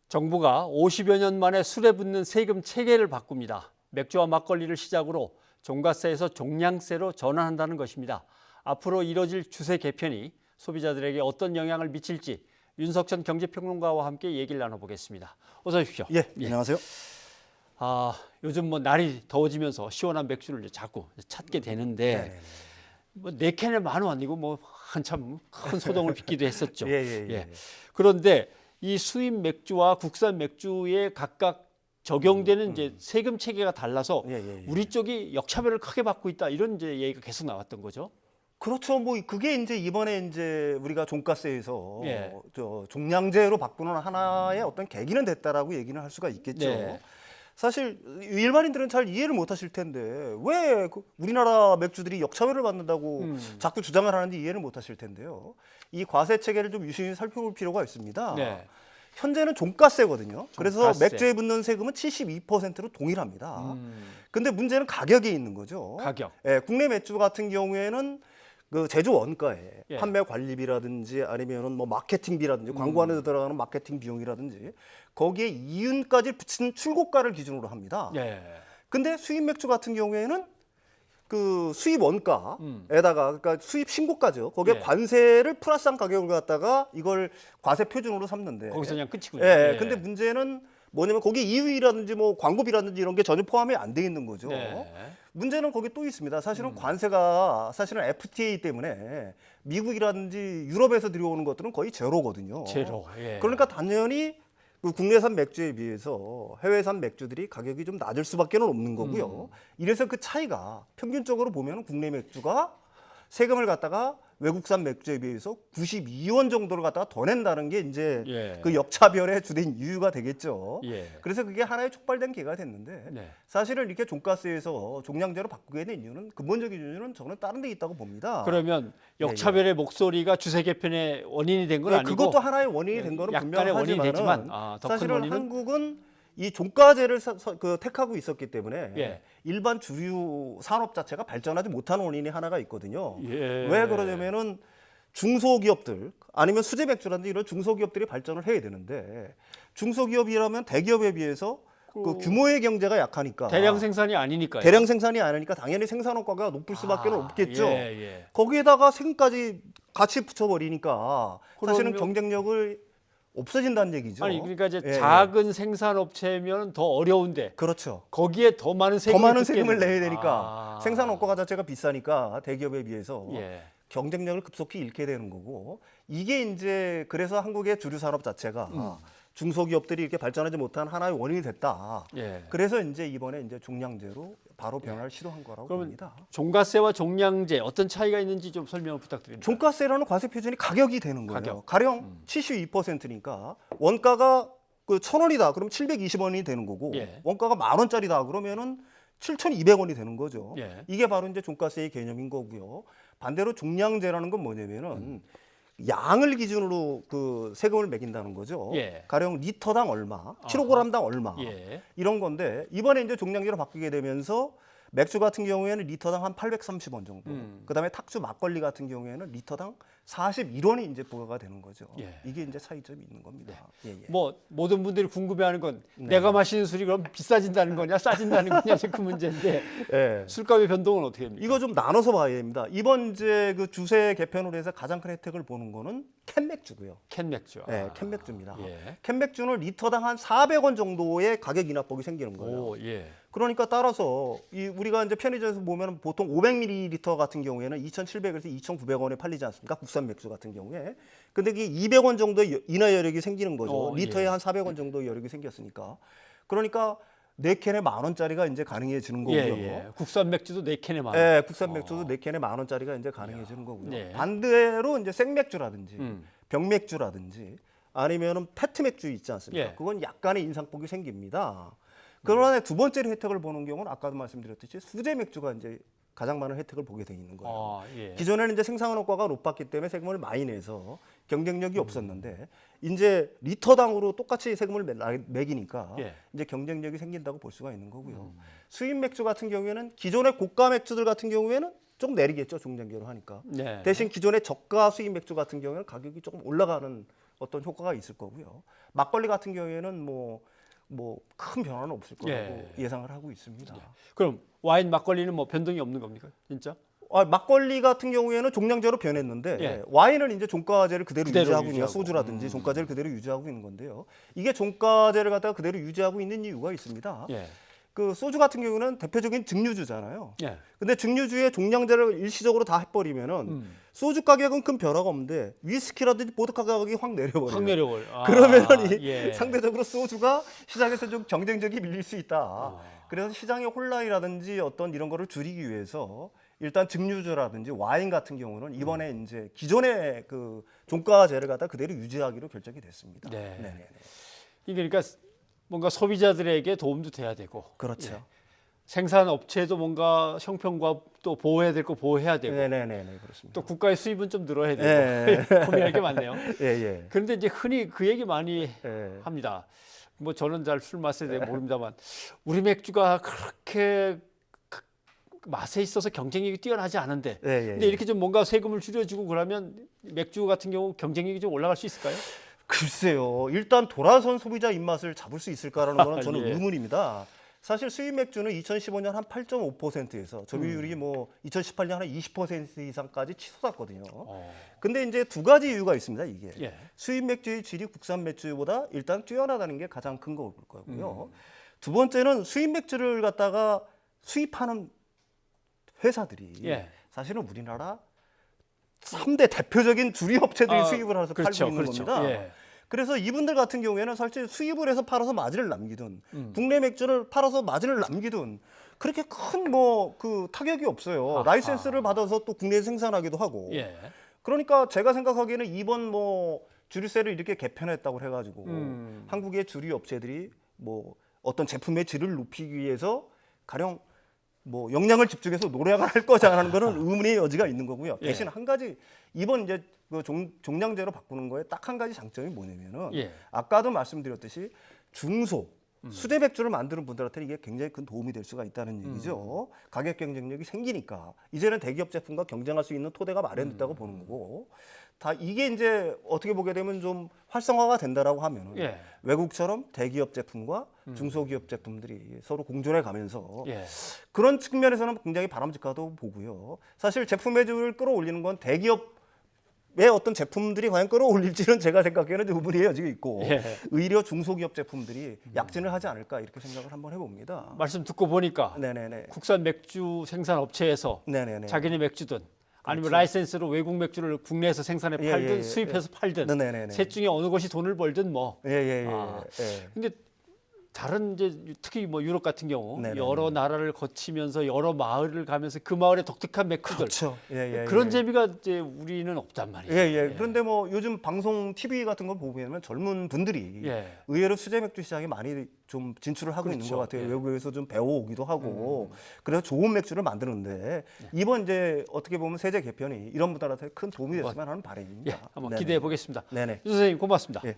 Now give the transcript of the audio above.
정부가 50여 년 만에 술에 붙는 세금 체계를 바꿉니다. 맥주와 막걸리를 시작으로 종가세에서 종량세로 전환한다는 것입니다. 앞으로 이뤄질 주세 개편이 소비자들에게 어떤 영향을 미칠지 윤석천 경제평론가와 함께 얘기를 나눠보겠습니다. 어서 오십시오. 예, 안녕하세요. 요즘 뭐 날이 더워지면서 시원한 맥주를 이제 자꾸 찾게 되는데 뭐 4캔에 10,000원 아니고 뭐 한참 큰 소동을 빚기도 했었죠. 예. 그런데 이 수입 맥주와 국산 맥주에 각각 적용되는 이제 세금 체계가 달라서 우리 쪽이 역차별을 크게 받고 있다 이런 이제 얘기가 계속 나왔던 거죠. 그렇죠. 뭐 그게 이제 이번에 이제 우리가 종가세에서 예. 종량제로 바꾸는 하나의 어떤 계기는 됐다라고 얘기는 할 수가 있겠죠. 네. 사실 일반인들은 잘 이해를 못 하실 텐데 왜 우리나라 맥주들이 역차별을 받는다고 자꾸 주장을 하는지 이해를 못 하실 텐데요. 이 과세 체계를 좀 유심히 살펴볼 필요가 있습니다. 네. 현재는 종가세거든요. 그래서 종가세. 맥주에 붙는 세금은 72%로 동일합니다. 근데 문제는 가격에 있는 거죠. 가격. 예, 국내 맥주 같은 경우에는 그 제조 원가에 예. 판매 관리비라든지 아니면은 뭐 마케팅비라든지 광고 안에 들어가는 마케팅 비용이라든지 거기에 이윤까지 붙인 출고가를 기준으로 합니다. 예. 근데 수입 맥주 같은 경우에는 그 수입 원가에다가 그러니까 수입 신고가죠. 거기에 예. 관세를 플러스한 가격을 갖다가 이걸 과세 표준으로 삼는데 거기서 그냥 끝이군요. 예. 근데 문제는 뭐냐면 거기에 이유이라든지 뭐 광고비라든지 이런 게 전혀 포함이 안 돼 있는 거죠. 네. 문제는 거기 또 있습니다. 사실은 관세가 사실은 FTA 때문에 미국이라든지 유럽에서 들여오는 것들은 거의 제로거든요. 제로. 예. 그러니까 당연히 그 국내산 맥주에 비해서 해외산 맥주들이 가격이 좀 낮을 수밖에 없는 거고요. 이래서 그 차이가 평균적으로 보면 국내 맥주가 세금을 갖다가 외국산 맥주에 비해서 92원 정도를 갖다가 더 낸다는 게 이제 예. 그 역차별의 주된 이유가 되겠죠. 예. 그래서 그게 하나의 촉발된 계기가 됐는데 네. 사실은 이렇게 종가세에서 종량제로 바꾸게 된 이유는 근본적인 이유는 저는 다른 데 있다고 봅니다. 그러면 역차별의 목소리가 주세 개편의 원인이 된 건 아니고 그것도 하나의 원인이 된 거는 약간의 원인이 분명하지만 되지만 더 큰 사실은 원인은 한국은 이 종가제를 택하고 있었기 때문에 예. 일반 주류 산업 자체가 발전하지 못한 원인이 하나가 있거든요. 예. 왜 그러냐면은 중소기업들 아니면 수제 맥주라든지 이런 중소기업들이 발전을 해야 되는데 중소기업이라면 대기업에 비해서 그 규모의 경제가 약하니까 대량 생산이 아니니까요. 대량 생산이 아니니까 당연히 생산원가가 높을 수밖에 없겠죠. 예. 거기에다가 세금까지 같이 붙여버리니까 사실은 그러면- 경쟁력을 없어진다는 얘기죠. 아니 그러니까 이제 예, 작은 생산업체면 더 어려운데 그렇죠. 거기에 더 많은 세금을 더 많은 뜯게 세금을 되는- 내야 되니까 생산원가 자체가 비싸니까 대기업에 비해서 예. 경쟁력을 급속히 잃게 되는 거고 이게 이제 그래서 한국의 주류 산업 자체가 중소기업들이 이렇게 발전하지 못한 하나의 원인이 됐다. 예. 그래서 이제 이번에 이제 종량제로 바로 변화를 시도한 거라고 그러면 봅니다. 종가세와 종량제 어떤 차이가 있는지 좀 설명을 부탁드립니다. 종가세라는 과세 표준이 가격이 되는 거예요. 가격. 가령 72%니까 원가가 그 1,000원이다. 그럼 720원이 되는 거고 예. 원가가 10,000원짜리다. 그러면은 7,200원이 되는 거죠. 예. 이게 바로 이제 종가세의 개념인 거고요. 반대로 종량제라는 건 뭐냐면은 양을 기준으로 그 세금을 매긴다는 거죠. 예. 가령 리터당 얼마, 킬로그램당 얼마 예. 이런 건데 이번에 이제 종량제로 바뀌게 되면서 맥주 같은 경우에는 리터당 한 830원 정도. 그다음에 탁주 막걸리 같은 경우에는 리터당 41원이 이제 부과가 되는 거죠. 예. 이게 이제 차이점이 있는 겁니다. 예. 뭐 모든 분들이 궁금해하는 건 내가 마시는 술이 그럼 비싸진다는 거냐 싸진다는 거냐 이제 그 문제인데 예. 술값의 변동은 어떻게 됩니까? 이거 좀 나눠서 봐야 됩니다. 이번 이제 그 주세 개편으로 해서 가장 큰 혜택을 보는 거는 캔 맥주고요. 캔 맥주. 네, 캔 맥주입니다. 예. 캔 맥주는 리터당 한 400원 정도의 가격 인하폭이 생기는 거예요. 오, 예. 그러니까 따라서 우리가 이제 편의점에서 보면 보통 500ml 같은 경우에는 2,700에서 2,900원에 팔리지 않습니까? 국산 맥주 같은 경우에. 근데 이게 200원 정도의 인하 여력이 생기는 거죠. 리터에 예. 한 400원 정도 여력이 생겼으니까. 그러니까 4캔에 10,000원짜리가 이제 가능해지는 거고요. 예. 국산 맥주도 4캔에 만 원. 예, 국산 맥주도 4캔에 10,000원짜리가 이제 가능해지는 거고요. 네. 반대로 이제 생맥주라든지 병맥주라든지 아니면은 페트 맥주 있지 않습니까? 예. 그건 약간의 인상폭이 생깁니다. 그러나 두 번째로 혜택을 보는 경우는 아까도 말씀드렸듯이 수제 맥주가 이제 가장 많은 혜택을 보게 돼 있는 거예요. 예. 기존에는 이제 생산원가가 높았기 때문에 세금을 많이 내서 경쟁력이 없었는데 이제 리터당으로 똑같이 세금을 매기니까 예. 이제 경쟁력이 생긴다고 볼 수가 있는 거고요. 수입 맥주 같은 경우에는 기존의 고가 맥주들 같은 경우에는 좀 내리겠죠, 종량제로 하니까. 네. 대신 기존의 저가 수입 맥주 같은 경우에는 가격이 조금 올라가는 어떤 효과가 있을 거고요. 막걸리 같은 경우에는 뭐 큰 변화는 없을 거라고 예. 예상을 하고 있습니다. 그럼 와인 막걸리는 뭐 변동이 없는 겁니까? 진짜? 막걸리 같은 경우에는 종량제로 변했는데 예. 와인은 이제 종가제를 그대로 유지하고 있는 유지하고. 소주라든지 종가제를 그대로 유지하고 있는 건데요. 이게 종가제를 갖다가 그대로 유지하고 있는 이유가 있습니다. 예. 그 소주 같은 경우는 대표적인 증류주잖아요. 예. 근데 증류주의 종량제를 일시적으로 다 해버리면은 소주 가격은 큰 변화가 없는데 위스키라든지 보드카 가격이 확 내려버려요. 확 내려올. 그러면은 예. 상대적으로 소주가 시장에서 좀 경쟁력이 밀릴 수 있다. 그래서 시장의 혼란이라든지 어떤 이런 거를 줄이기 위해서 일단 증류주라든지 와인 같은 경우는 이번에 이제 기존의 그 종가제를 갖다 그대로 유지하기로 결정이 됐습니다. 네. 네네네. 이게 그러니까 뭔가 소비자들에게 도움도 돼야 되고 그렇죠. 예. 생산 업체도 뭔가 형평과 또 보호해야 될 거 보호해야 되고 네네네 그렇습니다. 또 국가의 수입은 좀 늘어야 되고 예. 고민할 게 많네요. 예. 그런데 이제 흔히 그 얘기 많이 예. 합니다. 뭐 저는 잘 술 맛에 대해 모릅니다만 우리 맥주가 그렇게 맛에 있어서 경쟁력이 뛰어나지 않은데 예. 근데 이렇게 좀 뭔가 세금을 줄여주고 그러면 맥주 같은 경우 경쟁력이 좀 올라갈 수 있을까요? 글쎄요. 일단 돌아선 소비자 입맛을 잡을 수 있을까라는 거는 저는 예. 의문입니다. 사실 수입 맥주는 2015년 한 8.5%에서 점유율이 뭐 2018년 한 20% 이상까지 치솟았거든요. 근데 이제 두 가지 이유가 있습니다. 이게 예. 수입 맥주의 질이 국산 맥주보다 일단 뛰어나다는 게 가장 큰 거고요. 두 번째는 수입 맥주를 갖다가 수입하는 회사들이 예. 사실은 우리나라 3대 대표적인 주류 업체들이 아, 수입을 해서 그렇죠, 팔고 있는 그렇죠. 겁니다. 예. 그래서 이분들 같은 경우에는 사실 수입을 해서 팔아서 마진을 남기든 국내 맥주를 팔아서 마진을 남기든 그렇게 큰 뭐 그 타격이 없어요. 아하. 라이센스를 받아서 또 국내에 생산하기도 하고. 예. 그러니까 제가 생각하기에는 이번 뭐 주류세를 이렇게 개편했다고 해가지고 한국의 주류 업체들이 뭐 어떤 제품의 질을 높이기 위해서 가령 뭐 역량을 집중해서 노력을 할 거자라는 거는 의문의 여지가 있는 거고요. 예. 대신 한 가지 이번 이제 그 종량제로 바꾸는 거에 딱 한 가지 장점이 뭐냐면은 예. 아까도 말씀드렸듯이 중소 수제 맥주를 만드는 분들한테는 이게 굉장히 큰 도움이 될 수가 있다는 얘기죠. 가격 경쟁력이 생기니까 이제는 대기업 제품과 경쟁할 수 있는 토대가 마련됐다고 보는 거고 다 이게 이제 어떻게 보게 되면 좀 활성화가 된다라고 하면은 예. 외국처럼 대기업 제품과 중소기업 제품들이 서로 공존해 가면서 예. 그런 측면에서는 굉장히 바람직하다고 보고요. 사실 제품 매출을 끌어올리는 건 대기업의 어떤 제품들이 과연 끌어올릴지는 제가 생각에는 좀 의문의 여지가 있고 예. 오히려 중소기업 제품들이 약진을 하지 않을까 이렇게 생각을 한번 해봅니다. 말씀 듣고 보니까 네네네. 국산 맥주 생산 업체에서 네네네. 자기네 맥주든 아니면 라이센스로 외국 맥주를 국내에서 생산해 예, 팔든 예, 수입해서 팔든 네네네. 셋 중에 어느 것이 돈을 벌든 뭐 예예예. 아. 예. 근데 다른 이제 특히 뭐 유럽 같은 경우 네네네. 여러 나라를 거치면서 여러 마을을 가면서 그 마을의 독특한 맥주들 그렇죠. 예, 예, 그런 예. 재미가 이제 우리는 없단 말이에요. 예. 그런데 뭐 요즘 방송 TV 같은 걸 보면 젊은 분들이 예. 의외로 수제 맥주 시장에 많이 좀 진출을 하고 있는 그렇죠. 것 같아요. 예. 외국에서 좀 배워오기도 하고 그래서 좋은 맥주를 만드는데 이번 이제 어떻게 보면 세제 개편이 이런 분들한테 큰 도움이 됐으면 하는 바람입니다. 예, 한번 네네. 기대해 보겠습니다. 네네. 유 선생님 고맙습니다. 예.